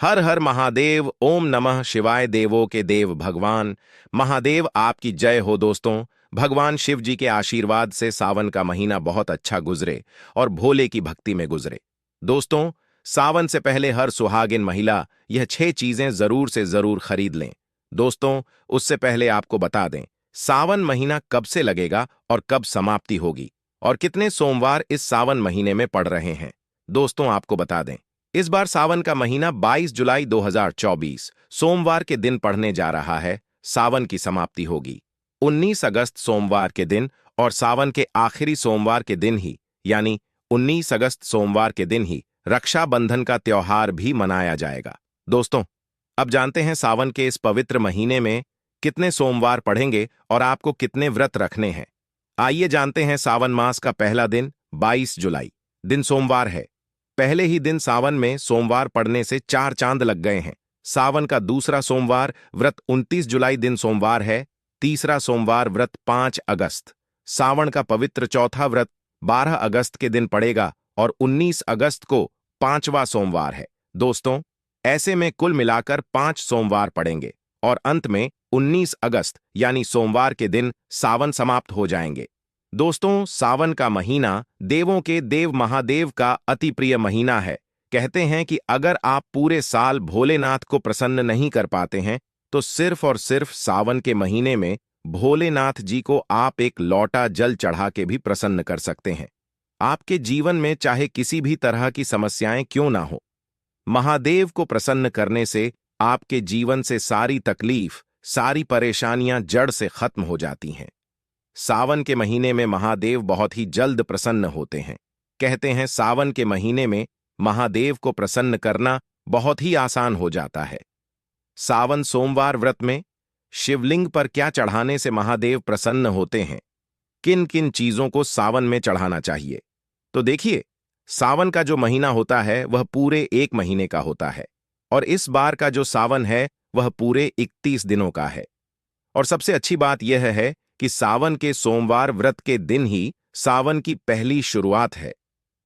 हर हर महादेव, ओम नमः शिवाय। देवों के देव भगवान महादेव आपकी जय हो। दोस्तों, भगवान शिव जी के आशीर्वाद से सावन का महीना बहुत अच्छा गुजरे और भोले की भक्ति में गुजरे। दोस्तों, सावन से पहले हर सुहागिन महिला यह 6 चीजें जरूर से जरूर खरीद लें। दोस्तों, उससे पहले आपको बता दें, सावन महीना कब से लगेगा और कब समाप्ति होगी और कितने सोमवार इस सावन महीने में पड़ रहे हैं। दोस्तों, आपको बता दें, इस बार सावन का महीना 22 जुलाई 2024 सोमवार के दिन पड़ने जा रहा है। सावन की समाप्ति होगी 19 अगस्त सोमवार के दिन और सावन के आखिरी सोमवार के दिन ही, यानी 19 अगस्त सोमवार के दिन ही रक्षाबंधन का त्योहार भी मनाया जाएगा। दोस्तों, अब जानते हैं सावन के इस पवित्र महीने में कितने सोमवार पड़ेंगे और आपको कितने व्रत रखने हैं। आइए जानते हैं। सावन मास का पहला दिन 22 जुलाई दिन सोमवार है। पहले ही दिन सावन में सोमवार पड़ने से 4 चांद लग गए हैं। सावन का दूसरा सोमवार व्रत 29 जुलाई दिन सोमवार है। तीसरा सोमवार व्रत 5 अगस्त। सावन का पवित्र चौथा व्रत 12 अगस्त के दिन पड़ेगा और 19 अगस्त को 5वां सोमवार है। दोस्तों, ऐसे में कुल मिलाकर 5 सोमवार पड़ेंगे और अंत में 19 अगस्त यानी सोमवार के दिन सावन समाप्त हो जाएंगे। दोस्तों, सावन का महीना देवों के देव महादेव का अति प्रिय महीना है। कहते हैं कि अगर आप पूरे साल भोलेनाथ को प्रसन्न नहीं कर पाते हैं तो सिर्फ और सिर्फ सावन के महीने में भोलेनाथ जी को आप एक लौटा जल चढ़ा के भी प्रसन्न कर सकते हैं। आपके जीवन में चाहे किसी भी तरह की समस्याएं क्यों ना हो, महादेव को प्रसन्न करने से आपके जीवन से सारी तकलीफ, सारी परेशानियां जड़ से खत्म हो जाती हैं। सावन के महीने में महादेव बहुत ही जल्द प्रसन्न होते हैं। कहते हैं सावन के महीने में महादेव को प्रसन्न करना बहुत ही आसान हो जाता है। सावन सोमवार व्रत में शिवलिंग पर क्या चढ़ाने से महादेव प्रसन्न होते हैं, किन किन चीजों को सावन में चढ़ाना चाहिए। तो देखिए, सावन का जो महीना होता है वह पूरे 1 महीने का होता है और इस बार का जो सावन है वह पूरे 31 दिनों का है। और सबसे अच्छी बात यह है कि सावन के सोमवार व्रत के दिन ही सावन की पहली शुरुआत है,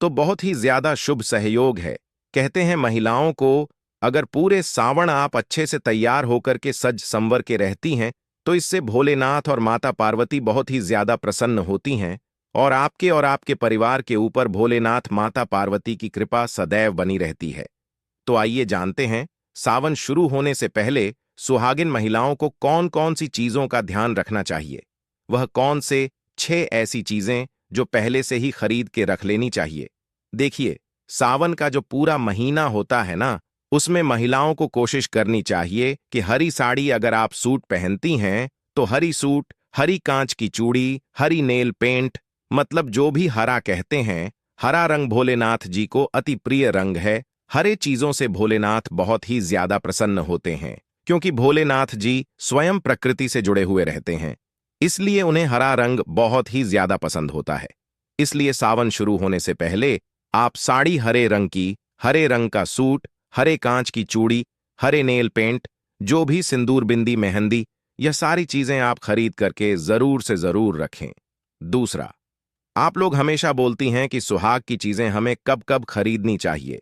तो बहुत ही ज्यादा शुभ सहयोग है। कहते हैं महिलाओं को अगर पूरे सावन आप अच्छे से तैयार होकर के सज संवर के रहती हैं तो इससे भोलेनाथ और माता पार्वती बहुत ही ज्यादा प्रसन्न होती हैं और आपके परिवार के ऊपर भोलेनाथ माता पार्वती की कृपा सदैव बनी रहती है। तो आइए जानते हैं, सावन शुरू होने से पहले सुहागिन महिलाओं को कौन कौन सी चीजों का ध्यान रखना चाहिए। वह कौन से 6 ऐसी चीजें जो पहले से ही खरीद के रख लेनी चाहिए। देखिए, सावन का जो पूरा महीना होता है ना, उसमें महिलाओं को कोशिश करनी चाहिए कि हरी साड़ी अगर आप सूट पहनती हैं तो हरी सूट, हरी कांच की चूड़ी, हरी नेल पेंट, मतलब जो भी हरा कहते हैं, हरा रंग भोलेनाथ जी को अति प्रिय रंग है। हरे चीजों से भोलेनाथ बहुत ही ज्यादा प्रसन्न होते हैं क्योंकि भोलेनाथ जी स्वयं प्रकृति से जुड़े हुए रहते हैं, इसलिए उन्हें हरा रंग बहुत ही ज्यादा पसंद होता है। इसलिए सावन शुरू होने से पहले आप साड़ी हरे रंग की, हरे रंग का सूट, हरे कांच की चूड़ी, हरे नेल पेंट, जो भी सिंदूर बिंदी मेहंदी, यह सारी चीजें आप खरीद करके जरूर से जरूर रखें। दूसरा, आप लोग हमेशा बोलती हैं कि सुहाग की चीजें हमें कब कब खरीदनी चाहिए।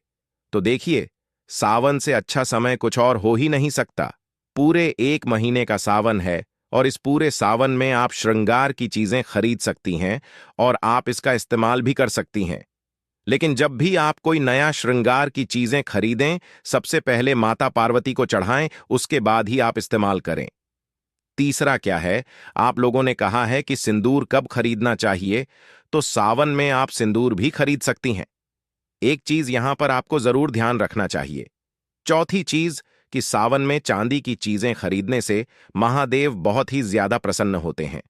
तो देखिए, सावन से अच्छा समय कुछ और हो ही नहीं सकता। पूरे 1 महीने का सावन है और इस पूरे सावन में आप श्रृंगार की चीजें खरीद सकती हैं और आप इसका इस्तेमाल भी कर सकती हैं। लेकिन जब भी आप कोई नया श्रृंगार की चीजें खरीदें, सबसे पहले माता पार्वती को चढ़ाएं, उसके बाद ही आप इस्तेमाल करें। तीसरा क्या है, आप लोगों ने कहा है कि सिंदूर कब खरीदना चाहिए, तो सावन में आप सिंदूर भी खरीद सकती हैं। एक चीज यहां पर आपको जरूर ध्यान रखना चाहिए। चौथी चीज कि सावन में चांदी की चीजें खरीदने से महादेव बहुत ही ज्यादा प्रसन्न होते हैं।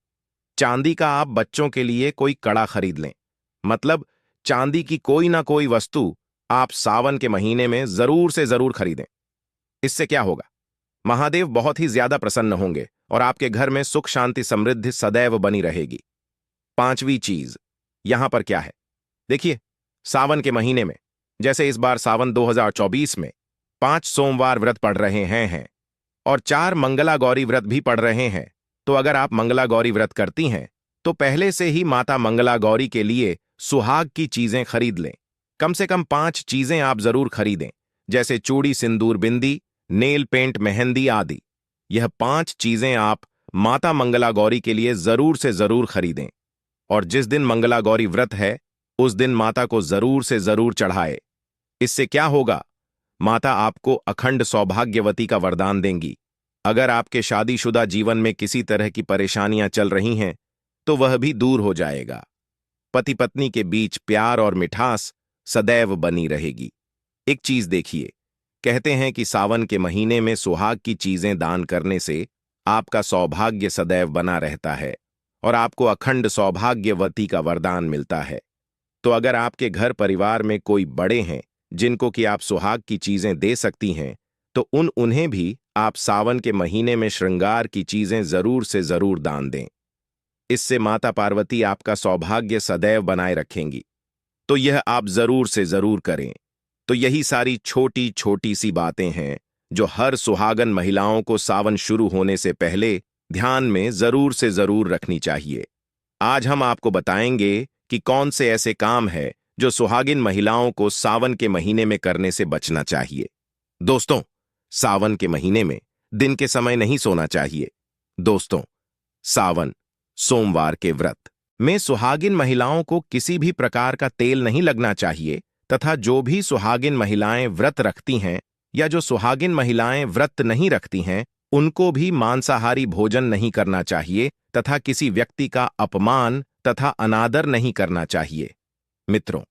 चांदी का आप बच्चों के लिए कोई कड़ा खरीद लें, मतलब चांदी की कोई ना कोई वस्तु आप सावन के महीने में जरूर से जरूर खरीदें। इससे क्या होगा, महादेव बहुत ही ज्यादा प्रसन्न होंगे और आपके घर में सुख शांति समृद्धि सदैव बनी रहेगी। 5वीं चीज यहां पर क्या है, देखिए, सावन के महीने में जैसे इस बार सावन 2024 में 5 सोमवार व्रत पड़ रहे हैं और 4 मंगला गौरी व्रत भी पड़ रहे हैं। तो अगर आप मंगला गौरी व्रत करती हैं तो पहले से ही माता मंगला गौरी के लिए सुहाग की चीजें खरीद लें। कम से कम 5 चीजें आप जरूर खरीदें, जैसे चूड़ी, सिंदूर, बिंदी, नेल पेंट, मेहंदी आदि। यह 5 चीजें आप माता मंगला गौरी के लिए जरूर से जरूर खरीदें और जिस दिन मंगला गौरी व्रत है उस दिन माता को जरूर से जरूर चढ़ाए। इससे क्या होगा? माता आपको अखंड सौभाग्यवती का वरदान देंगी। अगर आपके शादीशुदा जीवन में किसी तरह की परेशानियां चल रही हैं तो वह भी दूर हो जाएगा। पति पत्नी के बीच प्यार और मिठास सदैव बनी रहेगी। एक चीज देखिए, कहते हैं कि सावन के महीने में सुहाग की चीजें दान करने से आपका सौभाग्य सदैव बना रहता है और आपको अखंड सौभाग्यवती का वरदान मिलता है। तो अगर आपके घर परिवार में कोई बड़े हैं जिनको कि आप सुहाग की चीजें दे सकती हैं तो उन्हें भी आप सावन के महीने में श्रृंगार की चीजें जरूर से जरूर दान दें। इससे माता पार्वती आपका सौभाग्य सदैव बनाए रखेंगी। तो यह आप जरूर से जरूर करें। तो यही सारी छोटी छोटी सी बातें हैं जो हर सुहागन महिलाओं को सावन शुरू होने से पहले ध्यान में जरूर से जरूर रखनी चाहिए। आज हम आपको बताएंगे कि कौन से ऐसे काम है जो सुहागिन महिलाओं को सावन के महीने में करने से बचना चाहिए। दोस्तों, सावन के महीने में दिन के समय नहीं सोना चाहिए। दोस्तों, सावन सोमवार के व्रत में सुहागिन महिलाओं को किसी भी प्रकार का तेल नहीं लगना चाहिए तथा जो भी सुहागिन महिलाएं व्रत रखती हैं या जो सुहागिन महिलाएं व्रत नहीं रखती हैं उनको भी मांसाहारी भोजन नहीं करना चाहिए तथा किसी व्यक्ति का अपमान तथा अनादर नहीं करना चाहिए। मित्रों,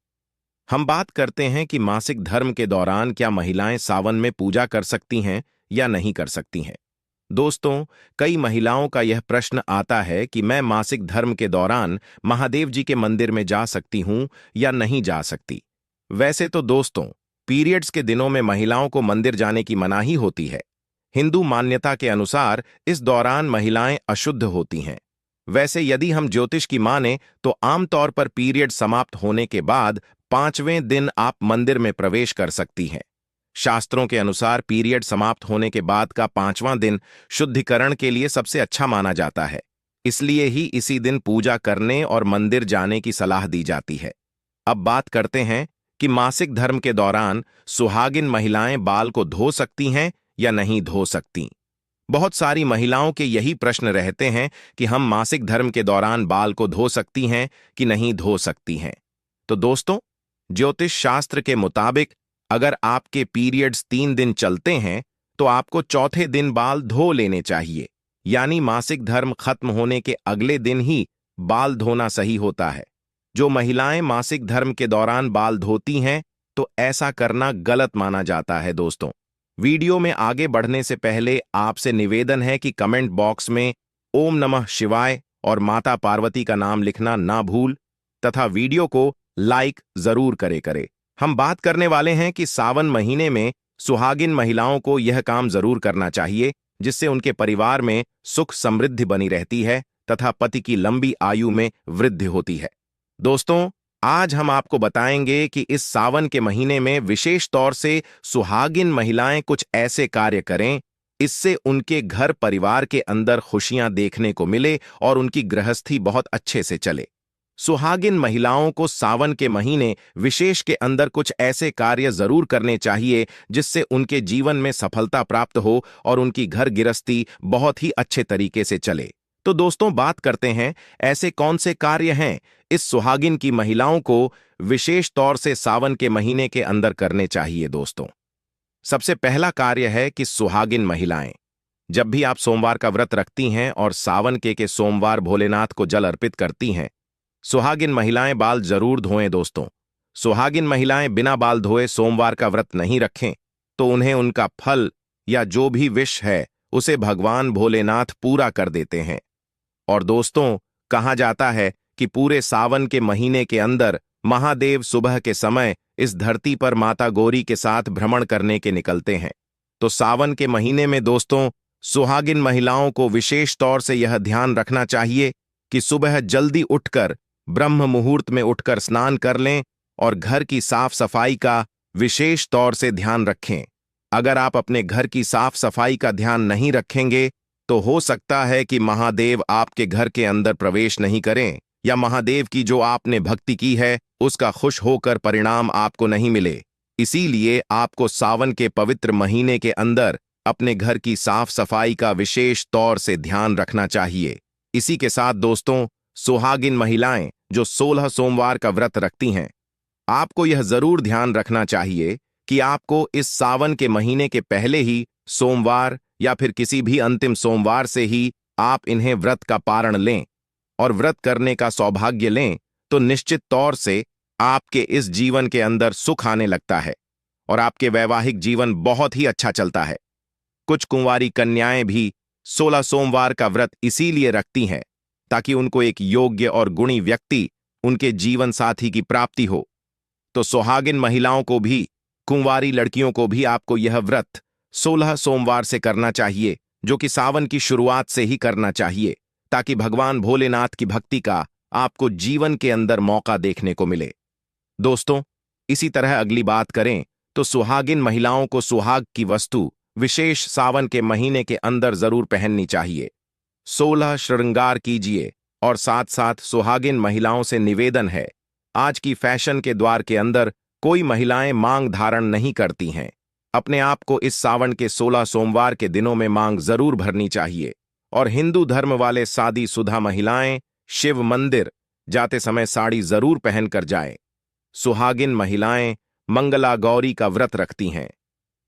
हम बात करते हैं कि मासिक धर्म के दौरान क्या महिलाएं सावन में पूजा कर सकती हैं या नहीं कर सकती हैं। दोस्तों, कई महिलाओं का यह प्रश्न आता है कि मैं मासिक धर्म के दौरान महादेव जी के मंदिर में जा सकती हूं या नहीं जा सकती। वैसे तो दोस्तों, पीरियड्स के दिनों में महिलाओं को मंदिर जाने की मनाही होती है। हिंदू मान्यता के अनुसार इस दौरान महिलाएं अशुद्ध होती हैं। वैसे यदि हम ज्योतिष की माने तो आमतौर पर पीरियड समाप्त होने के बाद 5वें दिन आप मंदिर में प्रवेश कर सकती हैं। शास्त्रों के अनुसार पीरियड समाप्त होने के बाद का 5वां दिन शुद्धिकरण के लिए सबसे अच्छा माना जाता है। इसलिए ही इसी दिन पूजा करने और मंदिर जाने की सलाह दी जाती है। अब बात करते हैं कि मासिक धर्म के दौरान सुहागिन महिलाएं बाल को धो सकती हैं या नहीं धो सकती। बहुत सारी महिलाओं के यही प्रश्न रहते हैं कि हम मासिक धर्म के दौरान बाल को धो सकती हैं कि नहीं धो सकती हैं। तो दोस्तों, ज्योतिष शास्त्र के मुताबिक अगर आपके पीरियड्स 3 दिन चलते हैं तो आपको चौथे दिन बाल धो लेने चाहिए, यानी मासिक धर्म खत्म होने के अगले दिन ही बाल धोना सही होता है। जो महिलाएं मासिक धर्म के दौरान बाल धोती हैं तो ऐसा करना गलत माना जाता है। दोस्तों, वीडियो में आगे बढ़ने से पहले आपसे निवेदन है कि कमेंट बॉक्स में ओम नमः शिवाय और माता पार्वती का नाम लिखना ना भूल तथा वीडियो को लाइक जरूर करे। हम बात करने वाले हैं कि सावन महीने में सुहागिन महिलाओं को यह काम जरूर करना चाहिए जिससे उनके परिवार में सुख समृद्धि बनी रहती है तथा पति की लंबी आयु में वृद्धि होती है। दोस्तों, आज हम आपको बताएंगे कि इस सावन के महीने में विशेष तौर से सुहागिन महिलाएं कुछ ऐसे कार्य करें इससे उनके घर परिवार के अंदर खुशियां देखने को मिले और उनकी गृहस्थी बहुत अच्छे से चले। सुहागिन महिलाओं को सावन के महीने विशेष के अंदर कुछ ऐसे कार्य जरूर करने चाहिए जिससे उनके जीवन में सफलता प्राप्त हो और उनकी घर गृहस्थी बहुत ही अच्छे तरीके से चले। तो दोस्तों, बात करते हैं ऐसे कौन से कार्य हैं इस सुहागिन की महिलाओं को विशेष तौर से सावन के महीने के अंदर करने चाहिए। दोस्तों, सबसे पहला कार्य है कि सुहागिन महिलाएं जब भी आप सोमवार का व्रत रखती हैं और सावन के सोमवार भोलेनाथ को जल अर्पित करती हैं, सुहागिन महिलाएं बाल जरूर धोएं। दोस्तों, सुहागिन महिलाएं बिना बाल धोए सोमवार का व्रत नहीं रखें तो उन्हें उनका फल या जो भी विश है उसे भगवान भोलेनाथ पूरा कर देते हैं। और दोस्तों, कहा जाता है कि पूरे सावन के महीने के अंदर महादेव सुबह के समय इस धरती पर माता गौरी के साथ भ्रमण करने के निकलते हैं। तो सावन के महीने में दोस्तों, सुहागिन महिलाओं को विशेष तौर से यह ध्यान रखना चाहिए कि सुबह जल्दी उठकर ब्रह्म मुहूर्त में उठकर स्नान कर लें और घर की साफ सफाई का विशेष तौर से ध्यान रखें। अगर आप अपने घर की साफ सफाई का ध्यान नहीं रखेंगे तो हो सकता है कि महादेव आपके घर के अंदर प्रवेश नहीं करें या महादेव की जो आपने भक्ति की है उसका खुश होकर परिणाम आपको नहीं मिले। इसीलिए आपको सावन के पवित्र महीने के अंदर अपने घर की साफ सफाई का विशेष तौर से ध्यान रखना चाहिए। इसी के साथ दोस्तों, सुहागिन महिलाएं जो 16 सोमवार का व्रत रखती हैं, आपको यह जरूर ध्यान रखना चाहिए कि आपको इस सावन के महीने के पहले ही सोमवार या फिर किसी भी अंतिम सोमवार से ही आप इन्हें व्रत का पारण लें और व्रत करने का सौभाग्य लें, तो निश्चित तौर से आपके इस जीवन के अंदर सुख आने लगता है और आपके वैवाहिक जीवन बहुत ही अच्छा चलता है। कुछ कुंवारी कन्याएं भी 16 सोमवार का व्रत इसीलिए रखती हैं ताकि उनको एक योग्य और गुणी व्यक्ति, उनके जीवन साथी की प्राप्ति हो। तो सुहागिन महिलाओं को भी, कुंवारी लड़कियों को भी आपको यह व्रत 16 सोमवार से करना चाहिए, जो कि सावन की शुरुआत से ही करना चाहिए, ताकि भगवान भोलेनाथ की भक्ति का आपको जीवन के अंदर मौका देखने को मिले। दोस्तों, इसी तरह अगली बात करें तो सुहागिन महिलाओं को सुहाग की वस्तु विशेष सावन के महीने के अंदर जरूर पहननी चाहिए। 16 श्रृंगार कीजिए और साथ साथ सुहागिन महिलाओं से निवेदन है, आज की फैशन के द्वार के अंदर कोई महिलाएं मांग धारण नहीं करती हैं। अपने आप को इस सावन के 16 सोमवार के दिनों में मांग जरूर भरनी चाहिए। और हिंदू धर्म वाले शादी शुदा महिलाएं शिव मंदिर जाते समय साड़ी जरूर पहनकर जाएं। सुहागिन महिलाएं मंगला गौरी का व्रत रखती हैं,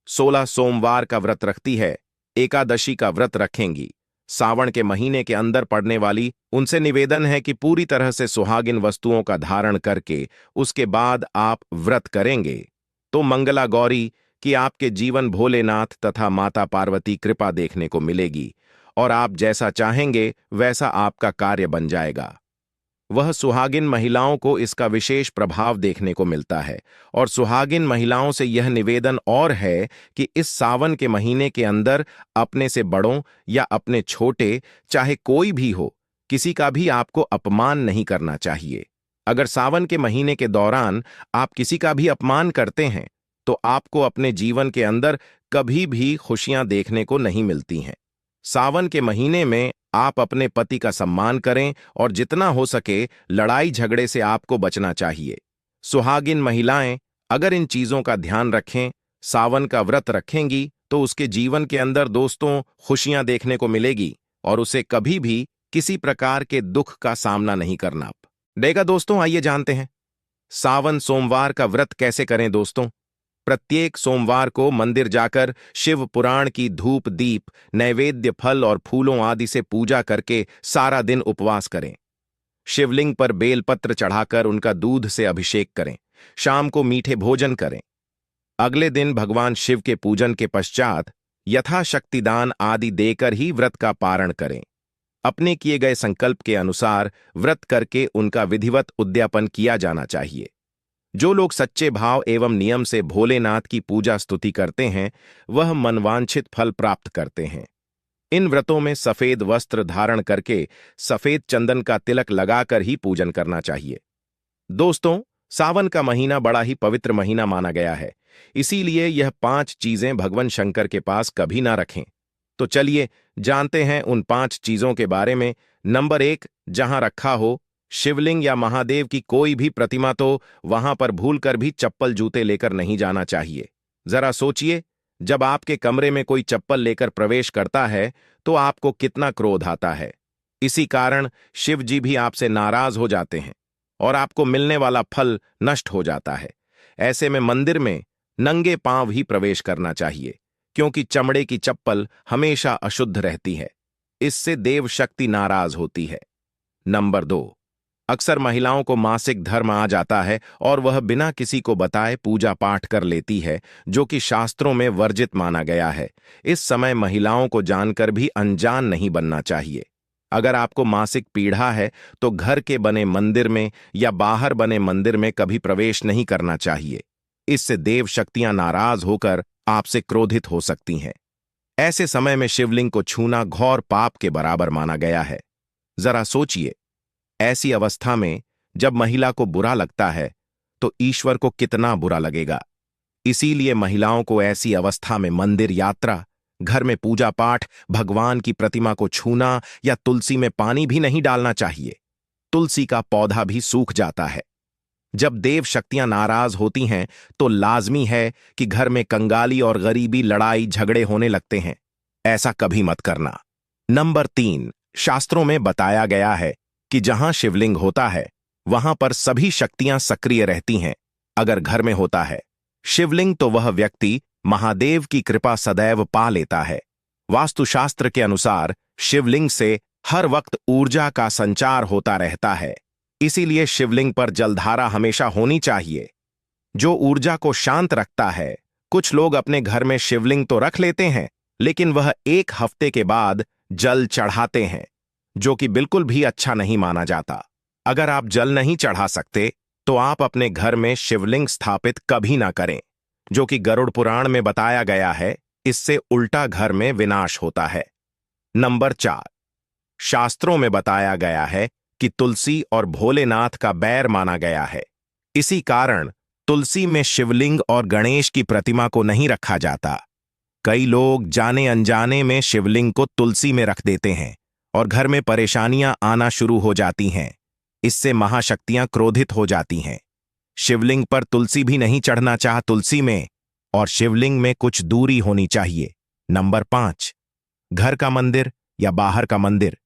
16 सोमवार का व्रत रखती है, एकादशी का व्रत रखेंगी। सावन के महीने के अंदर पड़ने वाली उनसे निवेदन है कि पूरी तरह से सुहागिन वस्तुओं का धारण करके उसके बाद आप व्रत करेंगे तो मंगला गौरी की आपके जीवन भोलेनाथ तथा माता पार्वती कृपा देखने को मिलेगी और आप जैसा चाहेंगे वैसा आपका कार्य बन जाएगा। वह सुहागिन महिलाओं को इसका विशेष प्रभाव देखने को मिलता है। और सुहागिन महिलाओं से यह निवेदन और है कि इस सावन के महीने के अंदर अपने से बड़ों या अपने छोटे, चाहे कोई भी हो, किसी का भी आपको अपमान नहीं करना चाहिए। अगर सावन के महीने के दौरान आप किसी का भी अपमान करते हैं तो आपको अपने जीवन के अंदर कभी भी खुशियां देखने को नहीं मिलती हैं। सावन के महीने में आप अपने पति का सम्मान करें और जितना हो सके लड़ाई झगड़े से आपको बचना चाहिए। सुहागिन महिलाएं अगर इन चीजों का ध्यान रखें, सावन का व्रत रखेंगी, तो उसके जीवन के अंदर दोस्तों खुशियां देखने को मिलेगी और उसे कभी भी किसी प्रकार के दुख का सामना नहीं करना पड़ेगा। दोस्तों, आइए जानते हैं सावन सोमवार का व्रत कैसे करें। दोस्तों, प्रत्येक सोमवार को मंदिर जाकर शिव पुराण की धूप दीप नैवेद्य फल और फूलों आदि से पूजा करके सारा दिन उपवास करें। शिवलिंग पर बेलपत्र चढ़ाकर उनका दूध से अभिषेक करें। शाम को मीठे भोजन करें। अगले दिन भगवान शिव के पूजन के पश्चात यथाशक्ति दान आदि देकर ही व्रत का पारण करें। अपने किए गए संकल्प के अनुसार व्रत करके उनका विधिवत उद्यापन किया जाना चाहिए। जो लोग सच्चे भाव एवं नियम से भोलेनाथ की पूजा स्तुति करते हैं, वह मनवांछित फल प्राप्त करते हैं। इन व्रतों में सफेद वस्त्र धारण करके सफेद चंदन का तिलक लगाकर ही पूजन करना चाहिए। दोस्तों, सावन का महीना बड़ा ही पवित्र महीना माना गया है, इसीलिए यह 5 चीजें भगवान शंकर के पास कभी ना रखें। तो चलिए जानते हैं उन 5 चीजों के बारे में। नंबर 1, जहां रखा हो शिवलिंग या महादेव की कोई भी प्रतिमा, तो वहां पर भूलकर भी चप्पल जूते लेकर नहीं जाना चाहिए। जरा सोचिए, जब आपके कमरे में कोई चप्पल लेकर प्रवेश करता है तो आपको कितना क्रोध आता है। इसी कारण शिव जी भी आपसे नाराज हो जाते हैं और आपको मिलने वाला फल नष्ट हो जाता है। ऐसे में मंदिर में नंगे पांव ही प्रवेश करना चाहिए, क्योंकि चमड़े की चप्पल हमेशा अशुद्ध रहती है। इससे देव शक्ति नाराज होती है। नंबर 2, अक्सर महिलाओं को मासिक धर्म आ जाता है और वह बिना किसी को बताए पूजा पाठ कर लेती है, जो कि शास्त्रों में वर्जित माना गया है। इस समय महिलाओं को जानकर भी अनजान नहीं बनना चाहिए। अगर आपको मासिक पीड़ा है तो घर के बने मंदिर में या बाहर बने मंदिर में कभी प्रवेश नहीं करना चाहिए। इससे देव शक्तियां नाराज होकर आपसे क्रोधित हो सकती हैं। ऐसे समय में शिवलिंग को छूना घोर पाप के बराबर माना गया है। जरा सोचिए, ऐसी अवस्था में जब महिला को बुरा लगता है तो ईश्वर को कितना बुरा लगेगा। इसीलिए महिलाओं को ऐसी अवस्था में मंदिर यात्रा, घर में पूजा पाठ, भगवान की प्रतिमा को छूना या तुलसी में पानी भी नहीं डालना चाहिए। तुलसी का पौधा भी सूख जाता है। जब देव शक्तियां नाराज होती हैं तो लाजमी है कि घर में कंगाली और गरीबी, लड़ाई झगड़े होने लगते हैं। ऐसा कभी मत करना। नंबर 3, शास्त्रों में बताया गया है कि जहां शिवलिंग होता है वहां पर सभी शक्तियां सक्रिय रहती हैं। अगर घर में होता है शिवलिंग तो वह व्यक्ति महादेव की कृपा सदैव पा लेता है। वास्तुशास्त्र के अनुसार शिवलिंग से हर वक्त ऊर्जा का संचार होता रहता है, इसीलिए शिवलिंग पर जलधारा हमेशा होनी चाहिए, जो ऊर्जा को शांत रखता है। कुछ लोग अपने घर में शिवलिंग तो रख लेते हैं, लेकिन वह 1 हफ्ते के बाद जल चढ़ाते हैं, जो कि बिल्कुल भी अच्छा नहीं माना जाता। अगर आप जल नहीं चढ़ा सकते तो आप अपने घर में शिवलिंग स्थापित कभी ना करें, जो कि गरुड़ पुराण में बताया गया है। इससे उल्टा घर में विनाश होता है। नंबर 4, शास्त्रों में बताया गया है कि तुलसी और भोलेनाथ का बैर माना गया है। इसी कारण तुलसी में शिवलिंग और गणेश की प्रतिमा को नहीं रखा जाता। कई लोग जाने अनजाने में शिवलिंग को तुलसी में रख देते हैं और घर में परेशानियां आना शुरू हो जाती हैं। इससे महाशक्तियां क्रोधित हो जाती हैं। शिवलिंग पर तुलसी भी नहीं चढ़ना चाह तुलसी में, और शिवलिंग में कुछ दूरी होनी चाहिए। नंबर 5, घर का मंदिर या बाहर का मंदिर,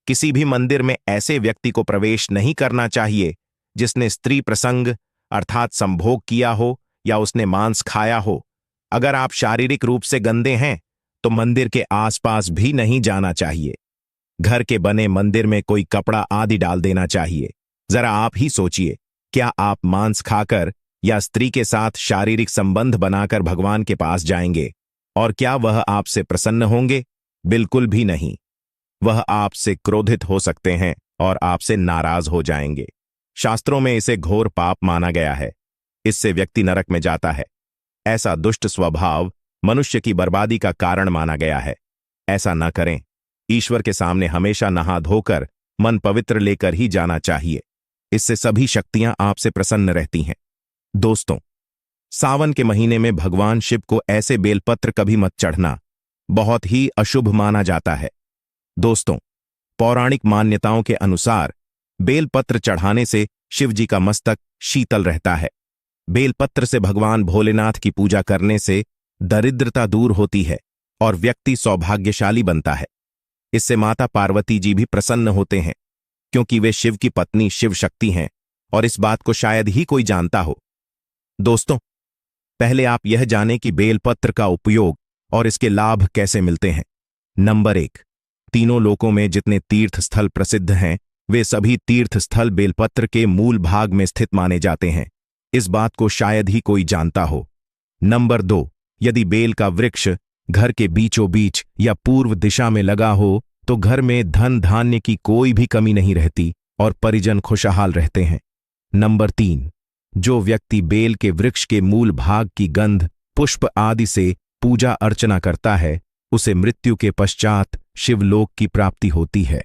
किसी भी मंदिर में ऐसे व्यक्ति को प्रवेश नहीं करना चाहिए जिसने स्त्री प्रसंग अर्थात संभोग किया हो या उसने मांस खाया हो। अगर आप शारीरिक रूप से गंदे हैं तो मंदिर के आसपास भी नहीं जाना चाहिए। घर के बने मंदिर में कोई कपड़ा आदि डाल देना चाहिए। जरा आप ही सोचिए, क्या आप मांस खाकर या स्त्री के साथ शारीरिक संबंध बनाकर भगवान के पास जाएंगे, और क्या वह आपसे प्रसन्न होंगे? बिल्कुल भी नहीं। वह आपसे क्रोधित हो सकते हैं और आपसे नाराज हो जाएंगे। शास्त्रों में इसे घोर पाप माना गया है। इससे व्यक्ति नरक में जाता है। ऐसा दुष्ट स्वभाव मनुष्य की बर्बादी का कारण माना गया है। ऐसा न करें। ईश्वर के सामने हमेशा नहा धोकर मन पवित्र लेकर ही जाना चाहिए। इससे सभी शक्तियां आपसे प्रसन्न रहती हैं। दोस्तों, सावन के महीने में भगवान शिव को ऐसे बेलपत्र कभी मत चढ़ना, बहुत ही अशुभ माना जाता है। दोस्तों, पौराणिक मान्यताओं के अनुसार बेलपत्र चढ़ाने से शिव जी का मस्तक शीतल रहता है। बेलपत्र से भगवान भोलेनाथ की पूजा करने से दरिद्रता दूर होती है और व्यक्ति सौभाग्यशाली बनता है। इससे माता पार्वती जी भी प्रसन्न होते हैं, क्योंकि वे शिव की पत्नी शिव शक्ति हैं और इस बात को शायद ही कोई जानता हो। दोस्तों, पहले आप यह जानें कि बेलपत्र का उपयोग और इसके लाभ कैसे मिलते हैं। नंबर 1, तीनों लोकों में जितने तीर्थ स्थल प्रसिद्ध हैं वे सभी तीर्थ स्थल बेलपत्र के मूल भाग में स्थित माने जाते हैं। इस बात को शायद ही कोई जानता हो। नंबर 2, यदि बेल का वृक्ष घर के बीचों बीच या पूर्व दिशा में लगा हो तो घर में धन धान्य की कोई भी कमी नहीं रहती और परिजन खुशहाल रहते हैं। नंबर 3, जो व्यक्ति बेल के वृक्ष के मूल भाग की गंध, पुष्प आदि से पूजा अर्चना करता है उसे मृत्यु के पश्चात शिवलोक की प्राप्ति होती है।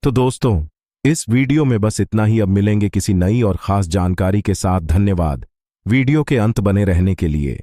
तो दोस्तों, इस वीडियो में बस इतना ही। अब मिलेंगे किसी नई और खास जानकारी के साथ। धन्यवाद वीडियो के अंत बने रहने के लिए।